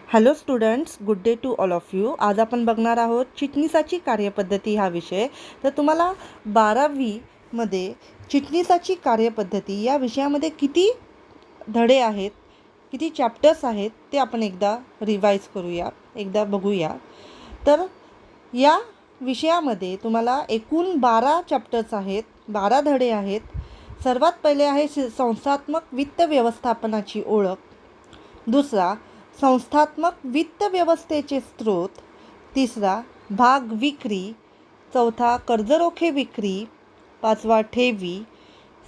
Hello students, good day to all of you. आज आपण बघणार आहोत चिटणीसाची कार्यपद्धती हा विषय. तर तुम्हाला 12वीमध्ये चिटणीसाची कार्यपद्धती या विषयामध्ये किती धडे आहेत, किती चॅप्टर्स आहेत ते आपण एकदा रिवाईज करूया, एकदा बघूया. तर या विषयामध्ये तुम्हाला एकूण 12 चॅप्टर्स आहेत, 12 धडे आहेत. सर्वात पहिले आहे संस्थात्मक वित्त व्यवस्थापनाची ओळख. दुसरा, संस्थात्मक वित्त व्यवस्थेचे स्रोत. तिसरा, भाग विक्री. चौथा, कर्जरोखे विक्री. पाचवा, ठेवी.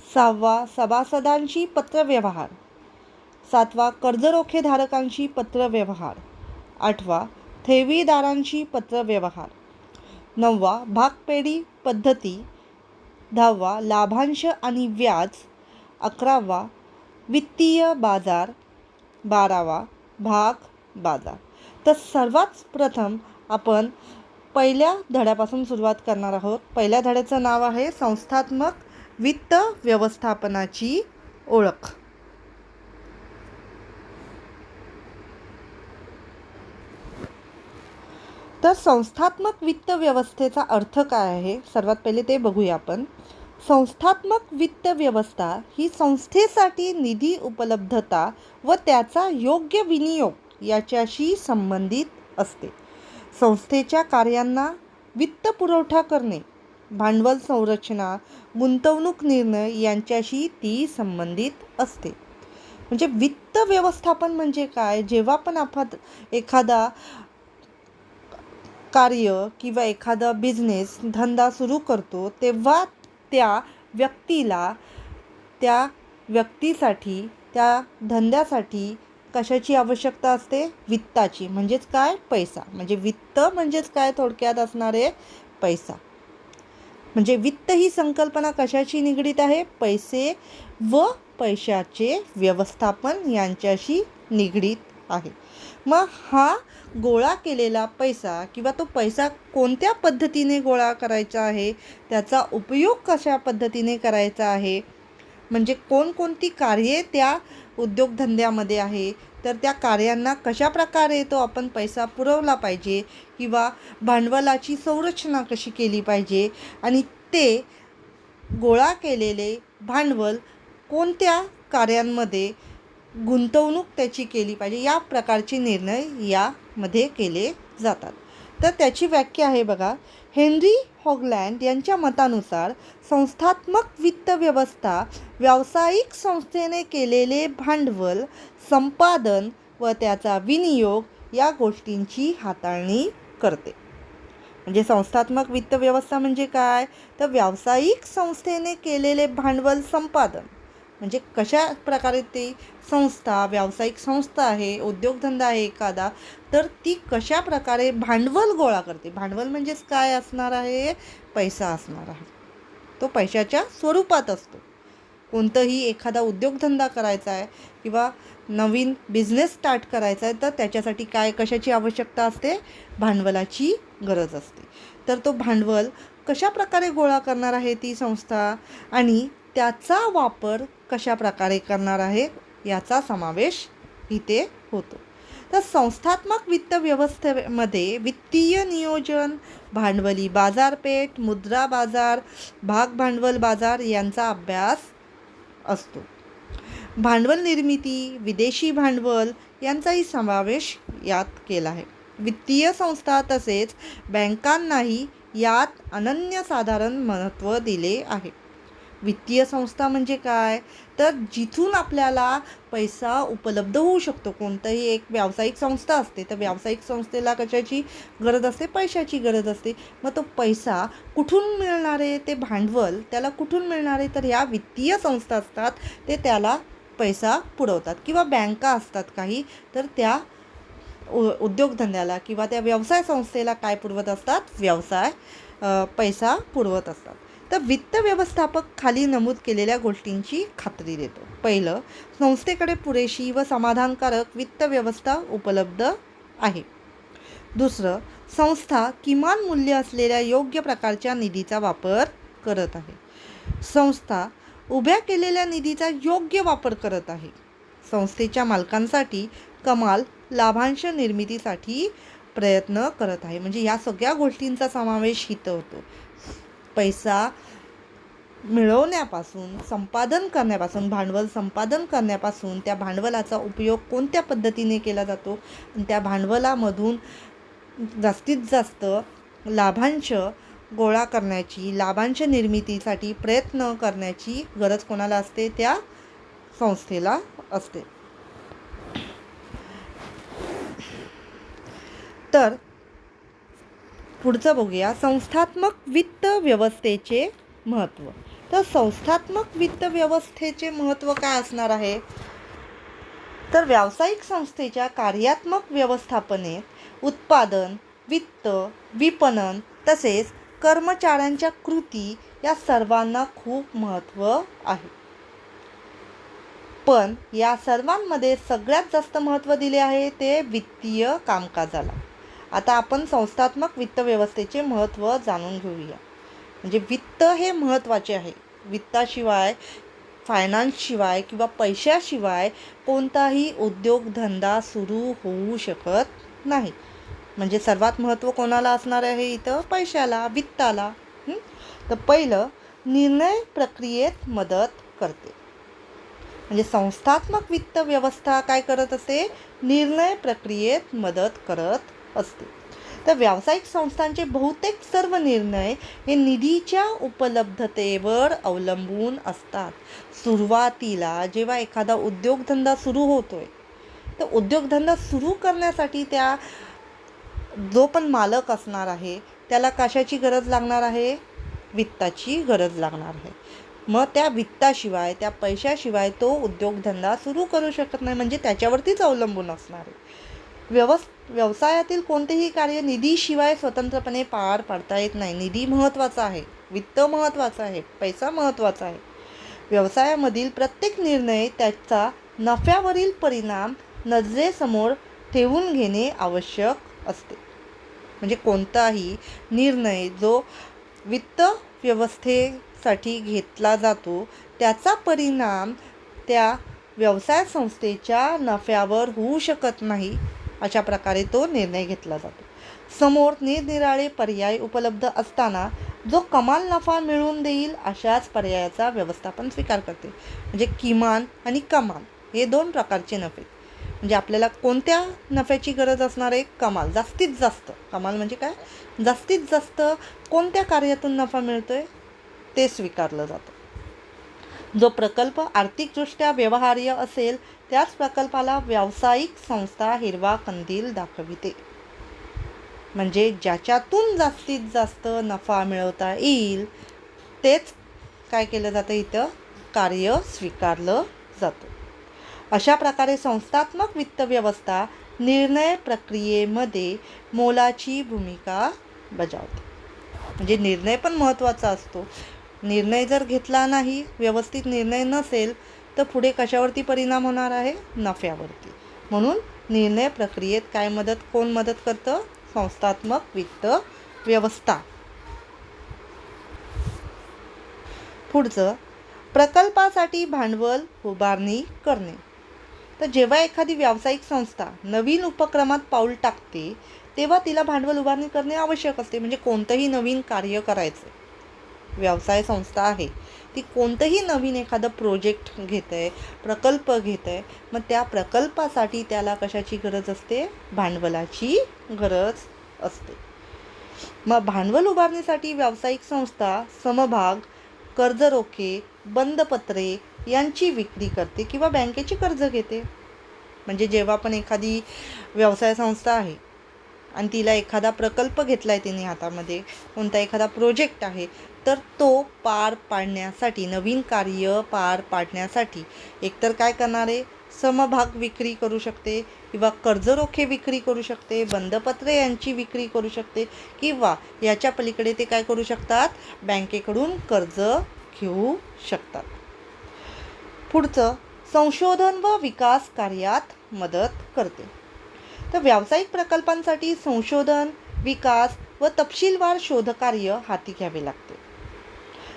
सहावा, सभासदांशी पत्रव्यवहार. सातवा, कर्जरोखेधारकांशी पत्रव्यवहार. आठवा, ठेवीदारांशी पत्रव्यवहार. नववा, भागपेढी पद्धती. 10वा, लाभांश आणि व्याज. 11वा, वित्तीय बाजार. 12वा, भाग बाजार. तर सर्वात प्रथम आपण पहिल्या धड्यापासून सुरुवात करणार आहोत. पहिल्या धड्याचं नाव आहे संस्थात्मक वित्त व्यवस्थापनाची ओळख. तर संस्थात्मक वित्त व्यवस्थेचा अर्थ काय आहे, सर्वात पहिले ते बघूया आपण. संस्थात्मक वित्त व्यवस्था ही संस्थेसाठी निधी उपलब्धता व त्याचा योग्य विनियोग याच्याशी संबंधित असते. संस्थेच्या कार्यांना वित्त पुरवठा करणे, भांडवल संरचना, गुंतवणूक निर्णय यांच्याशी ती संबंधित असते. म्हणजे वित्त व्यवस्थापन म्हणजे काय? जेव्हा पण आपण एखादा कार्य किंवा एखादा बिझनेस धंदा सुरू करतो, तेव्हा त्या व्यक्तीसाठी त्या धंद्यासाठी कशाची आवश्यकता असते? वित्ताची. म्हणजेच काय? पैसा. म्हणजे वित्त म्हणजेच काय? थोडक्यात असणारे पैसा. म्हणजे वित्त ही संकल्पना कशाशी निगडीत आहे? पैसे व पैशाचे व्यवस्थापन यांच्याशी निगडीत आहे. मग हा गोळा केलेला पैसा किंवा तो पैसा कोणत्या पद्धतीने गोळा करायचा आहे, त्याचा उपयोग कशा पद्धतीने करायचा आहे, म्हणजे कोणकोणती कार्ये त्या उद्योगधंद्यामध्ये आहे, तर त्या कार्यांना कशा प्रकारे तो आपण पैसा पुरवला पाहिजे किंवा भांडवलाची संरचना कशी केली पाहिजे आणि ते गोळा केलेले भांडवल कोणत्या कार्यांमध्ये गुंतवणूक त्याची केली पाहिजे, या प्रकारचे निर्णय यामध्ये केले जातात. तर त्याची व्याख्या आहे बघा. हेनरी हॉगलँड यांच्या मतानुसार संस्थात्मक वित्त व्यवस्था व्यावसायिक संस्थेने केलेले भांडवल, संपादन व त्याचा विनियोग या गोष्टींची हाताळणी करते. म्हणजे संस्थात्मक वित्त व्यवस्था म्हणजे काय? तर व्यावसायिक संस्थेने केलेले भांडवल संपादन, म्हणजे कशा प्रकारे ती संस्था, व्यावसायिक संस्था आहे, उद्योगधंदा आहे एखादा, तर ती कशा प्रकारे भांडवल गोळा करते. भांडवल म्हणजेच काय असणार आहे? पैसा असणार आहे. तो पैशाच्या स्वरूपात असतो. कोणतंही एखादा उद्योगधंदा करायचा आहे किंवा नवीन बिझनेस स्टार्ट करायचा आहे, तर त्याच्यासाठी कशाची आवश्यकता असते? भांडवलाची गरज असते. तर तो भांडवल कशा प्रकारे गोळा करणार आहे ती संस्था आणि त्याचा वापर कशा प्रकारे करणार आहे याचा समावेश इथे होतो. तर संस्थात्मक वित्त व्यवस्थेमध्ये वित्तीय नियोजन, भांडवली बाजारपेठ, मुद्रा बाजार, भाग भांडवल बाजार यांचा अभ्यास असतो. भांडवल निर्मिती, विदेशी भांडवल यांचाही समावेश यात केला आहे. वित्तीय संस्था तसेच बँकांनाही यात अनन्यसाधारण महत्त्व दिले आहे. वित्तीय संस्था म्हणजे काय? तर जिथून आपल्याला पैसा उपलब्ध होऊ शकतो. कोणतंही एक व्यावसायिक संस्था असते, तर व्यावसायिक संस्थेला कशाची गरज असते? पैशाची गरज असते. मग तो पैसा कुठून मिळणार आहे? ते भांडवल त्याला कुठून मिळणार आहे? तर ह्या वित्तीय संस्था असतात, ते त्याला पैसा पुरवतात. किंवा बँका असतात काही, तर त्या उद्योगधंद्याला किंवा त्या व्यवसाय संस्थेला काय पुरवत असतात? पैसा पुरवत असतात. तर वित्त व्यवस्थापक खाली नमूद केलेल्या गोष्टींची खात्री देतो. पहिलं, संस्थेकडे पुरेशी व समाधानकारक वित्त व्यवस्था उपलब्ध आहे. दुसरं, संस्था किमान मूल्य असलेल्या योग्य प्रकारच्या निधीचा वापर करत आहे. संस्था उभ्या केलेल्या निधीचा योग्य वापर करत आहे. संस्थेच्या मालकांसाठी कमाल लाभांश निर्मितीसाठी प्रयत्न करत आहे. म्हणजे या सगळ्या गोष्टींचा समावेश इथं होतो. पैसा मिळवण्यापासून, संपादन करण्यापासून, भांडवल संपादन करण्यापासून, त्या भांडवलाचा उपयोग कोणत्या पद्धतीने केला जातो आणि त्या भांडवलामधून जास्तीत जास्त लाभांश गोळा करण्याची, लाभांश निर्मितीसाठी प्रयत्न करण्याची गरज कोणाला असते? त्या संस्थेला असते. तर पुढचं बघूया, संस्थात्मक वित्त व्यवस्थेचे महत्त्व. तर संस्थात्मक वित्त व्यवस्थेचे महत्त्व काय असणार आहे? तर व्यावसायिक संस्थेच्या कार्यात्मक व्यवस्थापनेत उत्पादन, वित्त, विपणन तसेच कर्मचाऱ्यांच्या कृती या सर्वांना खूप महत्त्व आहे. पण या सर्वांमध्ये सगळ्यात जास्त महत्त्व दिले आहे ते वित्तीय कामकाजाला. आता आपण संस्थात्मक वित्त व्यवस्थेचे महत्त्व जाणून घेऊया. म्हणजे वित्त हे महत्त्वाचे आहे. वित्ताशिवाय, फायनान्सशिवाय किंवा पैशाशिवाय कोणताही उद्योगधंदा सुरू होऊ शकत नाही. म्हणजे सर्वात महत्त्व कोणाला असणार आहे इथं? पैशाला, वित्ताला. तर पहिलं, निर्णय प्रक्रियेत मदत करते. म्हणजे संस्थात्मक वित्त व्यवस्था काय करत असते? निर्णय प्रक्रियेत मदत करत असते. तर व्यावसायिक संस्थांचे बहुतेक सर्व निर्णय हे निधीच्या उपलब्धतेवर अवलंबून असतात. सुरुवातीला जेव्हा एखादा उद्योगधंदा सुरू होतोय, तर उद्योगधंदा सुरू करण्यासाठी त्या जो पण मालक असणार आहे त्याला कशाची गरज लागणार आहे? वित्ताची गरज लागणार आहे. मग त्या वित्ताशिवाय, त्या पैशाशिवाय तो उद्योगधंदा सुरू करू शकत नाही. म्हणजे त्याच्यावरतीच अवलंबून असणार आहे. व्यवसायातील कोणतेही कार्य निधीशिवाय स्वतंत्रपणे पार पाडता येत नाही. निधी महत्त्वाचा आहे, वित्त महत्त्वाचा आहे, पैसा महत्त्वाचा आहे. व्यवसायामधील प्रत्येक निर्णय त्याचा नफ्यावरील परिणाम नजरेसमोर ठेवून घेणे आवश्यक असते. म्हणजे कोणताही निर्णय जो वित्त व्यवस्थेसाठी घेतला जातो त्याचा परिणाम त्या व्यवसाय संस्थेच्या नफ्यावर होऊ शकत नाही, अशा प्रकारे तो निर्णय घेतला जातो. समोर निरनिराळे पर्याय उपलब्ध असताना जो कमाल नफा मिळवून देईल अशाच पर्यायाचा व्यवस्थापन स्वीकार करते. म्हणजे किमान आणि कमाल हे दोन प्रकारचे नफे. म्हणजे आपल्याला कोणत्या नफ्याची गरज असणार आहे? कमाल, जास्तीत जास्त. कमाल म्हणजे काय? जास्तीत जास्त कोणत्या कार्यातून नफा मिळतोय ते स्वीकारलं जातं. जो प्रकल्प आर्थिकदृष्ट्या व्यवहार्य असेल त्याच प्रकल्पाला व्यावसायिक संस्था हिरवा कंदील दाखविते. म्हणजे ज्याच्यातून जास्तीत जास्त नफा मिळवता येईल तेच काय केलं जातं? इथं कार्य स्वीकारलं जातं. अशा प्रकारे संस्थात्मक वित्त व्यवस्था निर्णय प्रक्रियेमध्ये मोलाची भूमिका बजावते. म्हणजे निर्णय पण महत्त्वाचा असतो. निर्णय जर घेतला नाही, व्यवस्थित निर्णय नसेल तर पुढे कशावरती परिणाम होणार आहे? नफ्यावरती. म्हणून निर्णय प्रक्रियेत कोण मदत करतं? संस्थात्मक वित्त व्यवस्था. पुढचं, प्रकल्पासाठी भांडवल उभारणी करणे. तर जेव्हा एखादी व्यावसायिक संस्था नवीन उपक्रमात पाऊल टाकते तेव्हा तिला भांडवल उभारणी करणे आवश्यक असते. म्हणजे कोणतंही नवीन कार्य करायचं, व्यवसाय संस्था आहे ती कोणतंही नवीन एखादं प्रोजेक्ट घेत आहे, प्रकल्प घेत आहे, मग त्या प्रकल्पासाठी त्याला कशाची गरज असते? भांडवलाची गरज असते. मग भांडवल उभारणीसाठी व्यावसायिक संस्था समभाग, कर्जरोखे, बंधपत्रे यांची विक्री करते किंवा बँकेची कर्ज घेते. म्हणजे जेव्हा पण एखादी व्यवसाय संस्था आहे आणि तिला एखादा प्रकल्प घेतला आहे तिने हातामध्ये, कोणता एखादा प्रोजेक्ट आहे, तर तो पार पाडण्यासाठी, नवीन कार्य पार पाडण्यासाठी एकतर काय करणार आहे? समभाग विक्री करू शकते किंवा कर्जरोखे विक्री करू शकते, बंधपत्रे यांची विक्री करू शकते किंवा याच्या पलीकडे ते काय करू शकतात? बँकेकडून कर्ज घेऊ शकतात. पुढचं, संशोधन व विकास कार्यात मदत करते. तर व्यावसायिक प्रकल्पांसाठी संशोधन, विकास व तपशीलवार शोधकार्य हाती घ्यावे लागते.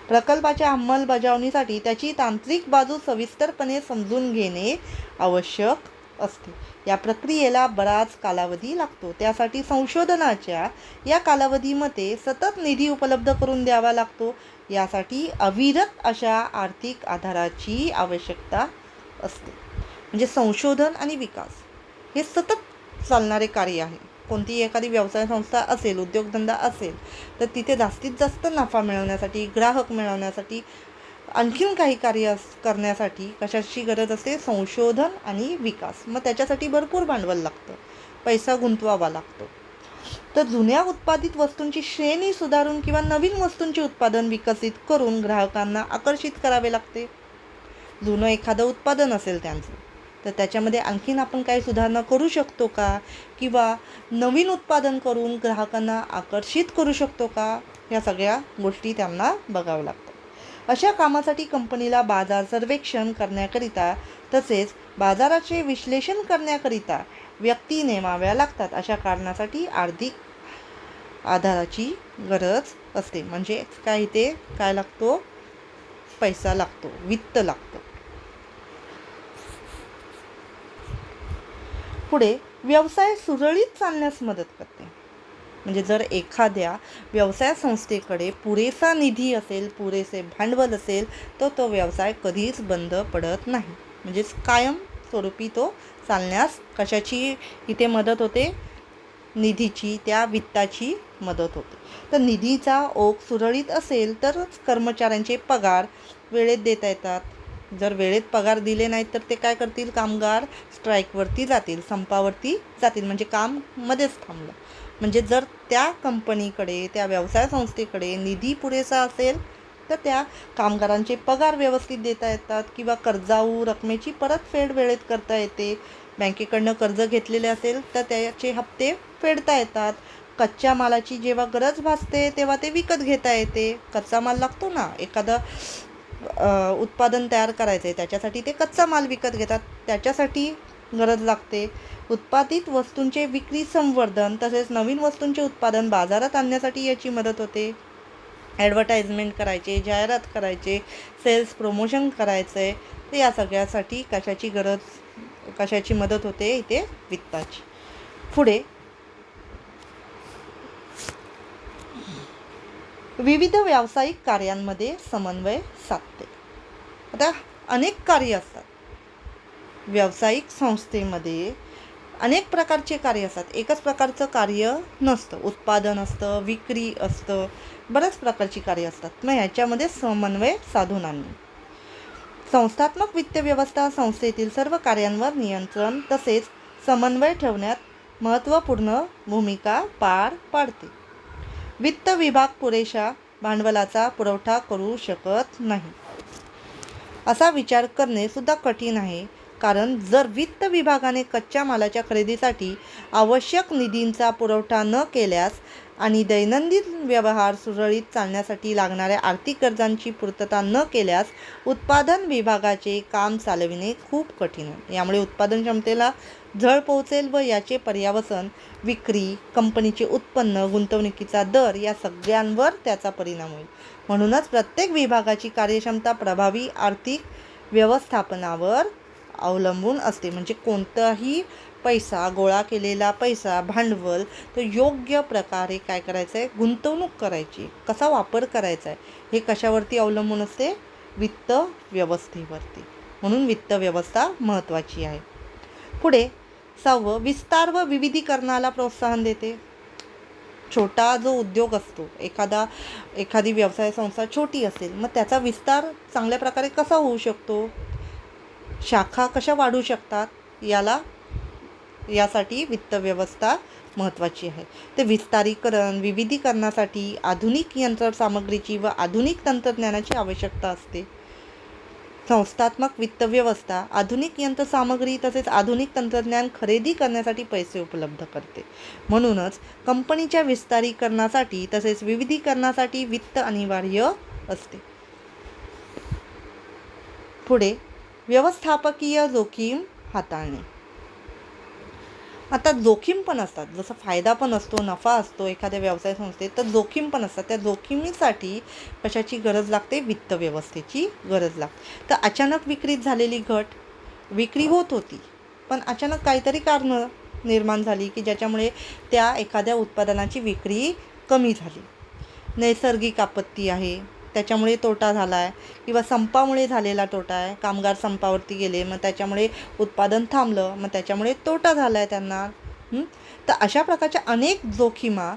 प्रकल्पाच्या अंमलबजावणीसाठी त्याची तांत्रिक बाजू सविस्तरपणे समजून घेणे आवश्यक असते. या प्रक्रियेला बराच कालावधी लागतो. त्यासाठी संशोधनाच्या या कालावधीमध्ये सतत निधी उपलब्ध करून द्यावा लागतो. यासाठी अविरत अशा आर्थिक आधाराची आवश्यकता असते. म्हणजे संशोधन आणि विकास हे सतत चालणारे कार्य आहे. कोणतीही एखादी व्यवसाय संस्था असेल, उद्योगधंदा असेल, तर तिथे जास्तीत जास्त नफा मिळवण्यासाठी, ग्राहक मिळवण्यासाठी, आणखीन काही कार्य करण्यासाठी कशाची गरज असते? संशोधन आणि विकास. मग त्याच्यासाठी भरपूर भांडवल लागतं, पैसा गुंतवावा लागतो. तर जुन्या उत्पादित वस्तूंची श्रेणी सुधारून किंवा नवीन वस्तूंचे उत्पादन विकसित करून ग्राहकांना आकर्षित करावे लागते. जुनं एखादं उत्पादन असेल त्यांचं, तर त्याच्यामध्ये आणखीन आपण काही सुधारणा करू शकतो का? किंवा नवीन उत्पादन करून ग्राहकांना आकर्षित करू शकतो का? या सगळ्या गोष्टी त्यांना बघाव्या लागतात. अशा कामासाठी कंपनीला बाजार सर्वेक्षण करण्याकरिता तसेच बाजाराचे विश्लेषण करण्याकरिता व्यक्ती नेमाव्या लागतात. अशा कारणासाठी आर्थिक आधाराची गरज असते. म्हणजे काय इथे काय लागतो? पैसा लागतो, वित्त लागतं. पुढे व्यवसाय सुरळीत चालण्यास मदत करते. म्हणजे जर एखाद्या व्यवसाय संस्थेकडे पुरेसा निधी असेल, पुरेसे भांडवल असेल, तर तो व्यवसाय कधीच बंद पडत नाही. म्हणजेच कायम स्वरूपी तो चालण्यास कशाची इथे मदत होते? निधीची, त्या वित्ताची मदत होते. तर निधीचा ओघ सुरळीत असेल तरच कर्मचाऱ्यांचे पगार वेळेत देता येतात. जर वेळेत पगार दिले नाहीत तर ते काय करतील? कामगार स्ट्राईकवरती जातील, संपावरती जातील. म्हणजे काम मध्येच थांबलं. म्हणजे जर त्या कंपनीकडे, त्या व्यवसाय संस्थेकडे निधी पुरेसा असेल तर त्या कामगारांचे पगार व्यवस्थित देता येतात किंवा कर्जाऊ रकमेची परतफेड वेळेत करता येते. बँकेकडनं कर्ज घेतलेले असेल तर त्याचे हप्ते फेडता येतात. कच्च्या मालाची जेव्हा गरज भासते तेव्हा ते विकत घेता येते. कच्चा माल लागतो ना, एखादं उत्पादन तयार करायचं आहे त्याच्यासाठी ते कच्चा माल विकत घेतात, त्याच्यासाठी गरज लागते. उत्पादित वस्तूंचे विक्री संवर्धन तसेच नवीन वस्तूंचे उत्पादन बाजारात आणण्यासाठी याची मदत होते. ॲडव्हर्टाइजमेंट करायचे, जाहिरात करायचे, सेल्स प्रमोशन करायचं आहे, तर या सगळ्यासाठी कशाची मदत होते? इथे वित्ताची. पुढे विविध व्यावसायिक कार्यांमध्ये समन्वय साधते. आता अनेक कार्य असतात व्यावसायिक संस्थेमध्ये, अनेक प्रकारचे कार्य असतात. एकच प्रकारचं कार्य नसतं. उत्पादन असतं, विक्री असतं, बऱ्याच प्रकारची कार्य असतात. मग ह्याच्यामध्ये समन्वय साधून आणणे. संस्थात्मक वित्त व्यवस्था संस्थेतील सर्व कार्यांवर नियंत्रण तसेच समन्वय ठेवण्यात महत्त्वपूर्ण भूमिका पार पाडते. वित्त विभाग पुरेशा भांडवलाचा पुरवठा करू शकत नाही असा विचार करणे सुद्धा कठीण आहे. कारण जर वित्त विभागाने कच्च्या मालाच्या खरेदीसाठी आवश्यक निधींचा पुरवठा न केल्यास आणि दैनंदिन व्यवहार सुरळीत चालण्यासाठी लागणाऱ्या आर्थिक गरजांची पूर्तता न केल्यास उत्पादन विभागाचे काम चालविणे खूप कठीण आहे. यामुळे उत्पादन क्षमतेला झळ पोहोचेल व याचे पर्यावसन विक्री, कंपनीचे उत्पन्न, गुंतवणुकीचा दर या सगळ्यांवर त्याचा परिणाम होईल. म्हणूनच प्रत्येक विभागाची कार्यक्षमता प्रभावी आर्थिक व्यवस्थापनावर अवलंबून असते. म्हणजे कोणताही पैसा, गोळा केलेला पैसा, भांडवल, तो योग्य प्रकारे काय करायचं आहे? गुंतवणूक करायची, कसा वापर करायचा आहे, हे कशावरती अवलंबून असते? वित्त व्यवस्थेवरती. म्हणून वित्त व्यवस्था महत्त्वाची आहे. पुढे 6, विस्तार व विविधीकरणाला प्रोत्साहन देते. छोटा जो उद्योग असतो, एखादी व्यवसाय संस्था छोटी असेल, मग त्याचा विस्तार चांगल्या प्रकारे कसा होऊ शकतो? शाखा कशा वाढू शकतात? यासाठी वित्त व्यवस्था महत्त्वाची आहे. ते विस्तारीकरण, विविधीकरणासाठी आधुनिक यंत्रसामग्रीची व आधुनिक तंत्रज्ञानाची आवश्यकता असते. संस्थात्मक वित्त व्यवस्था आधुनिक यंत्रसामग्री तसेच आधुनिक तंत्रज्ञान खरेदी करण्यासाठी पैसे उपलब्ध करते. म्हणूनच कंपनीच्या विस्तारीकरणासाठी तसेच विविधीकरणासाठी वित्त अनिवार्य असते. पुढे व्यवस्थापकीय जोखीम हाताळणे. आता जोखीम पण असतात, जसं फायदा पण असतो, नफा असतो एखाद्या व्यवसाय संस्थेत, तर जोखीम पण असतात. त्या जोखीमीसाठी कशाची गरज लागते? वित्त व्यवस्थेची गरज लागते. तर अचानक विक्रीत झालेली घट, विक्री होत होती पण अचानक काहीतरी कारणं निर्माण झाली की ज्याच्यामुळे त्या एखाद्या उत्पादनाची विक्री कमी झाली. नैसर्गिक आपत्ती आहे, त्याच्यामुळे तोटा झाला आहे, किंवा संपामुळे झालेला तोटा आहे. कामगार संपावरती गेले, मग त्याच्यामुळे उत्पादन थांबलं, मग त्याच्यामुळे तोटा झाला आहे त्यांना. तर अशा प्रकारच्या अनेक जोखिमा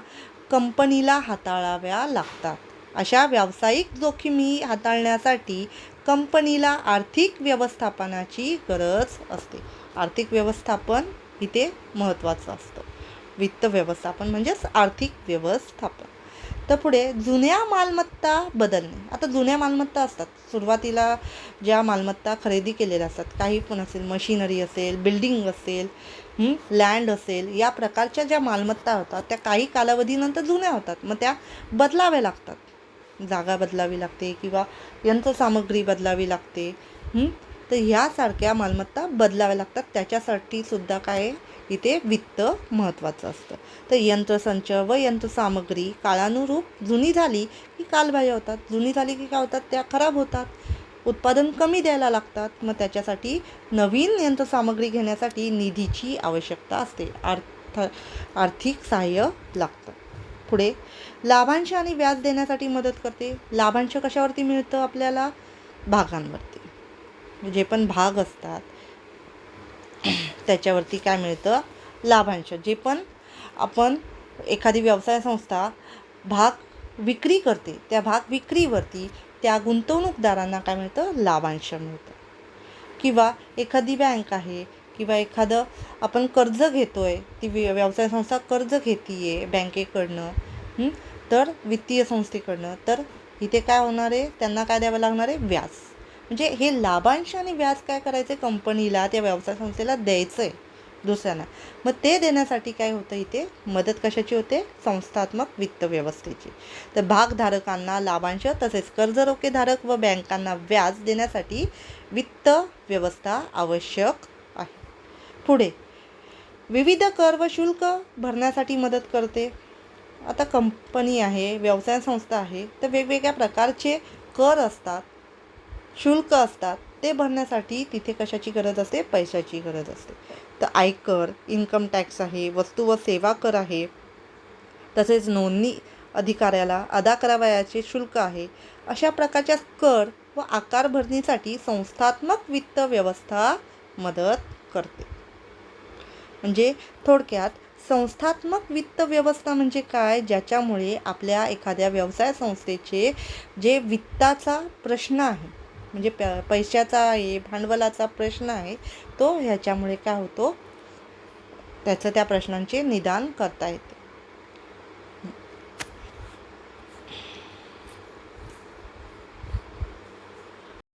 कंपनीला हाताळाव्या लागतात. अशा व्यावसायिक जोखिमी हाताळण्यासाठी कंपनीला आर्थिक व्यवस्थापनाची गरज असते. आर्थिक व्यवस्थापन इथे महत्त्वाचं असतं. वित्त व्यवस्थापन म्हणजेच आर्थिक व्यवस्थापन. तर पुढे जुन्या मालमत्ता बदलणे. आता जुन्या मालमत्ता असतात, सुरुवातीला ज्या मालमत्ता खरेदी केलेल्या असतात, काही पण असेल, मशिनरी असेल, बिल्डिंग असेल, लँड असेल, या प्रकारच्या ज्या मालमत्ता होतात त्या काही कालावधीनंतर जुन्या होतात, मग त्या बदलाव्या लागतात. जागा बदलावी लागते किंवा यंत्रसामग्री बदलावी लागते. तर ह्यासारख्या मालमत्ता बदलाव्या लागतात. त्याच्यासाठी सुद्धा काय इथे वित्त महत्त्वाचं असतं. तर यंत्रसंच व यंत्रसामग्री काळानुरूप जुनी झाली की कालबाह्य होतात. जुनी झाली की काय होतात, त्या खराब होतात, उत्पादन कमी द्यायला लागतात. मग त्याच्यासाठी नवीन यंत्रसामग्री घेण्यासाठी निधीची आवश्यकता असते, आर्थिक सहाय्य लागतं. पुढे लाभांश आणि व्याज देण्यासाठी मदत करते. लाभांश कशावरती मिळतं आपल्याला? भागांवरती. जे पण भाग असतात त्याच्यावरती काय मिळतं? लाभांश. जे पण आपण एखादी व्यवसाय संस्था भाग विक्री करते, त्या भाग विक्रीवरती त्या गुंतवणूकदारांना काय मिळतं? लाभांश मिळतं. किंवा एखादी बँक आहे किंवा एखादं आपण कर्ज घेतो आहे, ती व्यवसाय संस्था कर्ज घेते आहे बँकेकडनं, तर वित्तीय संस्थेकडनं, तर इथे काय होणार आहे? त्यांना काय द्यावं लागणार आहे? व्याज. म्हणजे हे लाभांश आणि व्याज काय करायचे? कंपनीला, त्या व्यवसाय संस्थेला द्यायचं आहे दुसऱ्यांना. मग ते देण्यासाठी काय होतं इथे? मदत कशाची होते? संस्थात्मक वित्त व्यवस्थेची. तर भागधारकांना लाभांश तसेच कर्ज रोखेधारक व बँकांना व्याज देण्यासाठी वित्त व्यवस्था आवश्यक आहे. पुढे विविध कर व शुल्क भरण्यासाठी मदत करते. आता कंपनी आहे, व्यवसाय संस्था आहे, तर वेगवेगळ्या प्रकारचे कर असतात, शुल्क असतात. ते भरण्यासाठी तिथे कशाची गरज असते? पैशाची गरज असते. तर आयकर, इन्कम टॅक्स आहे, वस्तू व सेवा कर आहे, तसेच नोंदणी अधिकाऱ्याला अदा करावयाचे शुल्क आहे. अशा प्रकारच्या कर व आकार भरणीसाठी संस्थात्मक वित्त व्यवस्था मदत करते. म्हणजे थोडक्यात संस्थात्मक वित्त व्यवस्था म्हणजे काय? ज्याच्यामुळे आपल्या एखाद्या व्यवसाय संस्थेचे जे वित्ताचा प्रश्न आहे, म्हणजे पैशाचा आहे, भांडवलाचा प्रश्न आहे, तो ह्याच्यामुळे काय होतो? त्याचं त्या प्रश्नांचे निदान करता येते.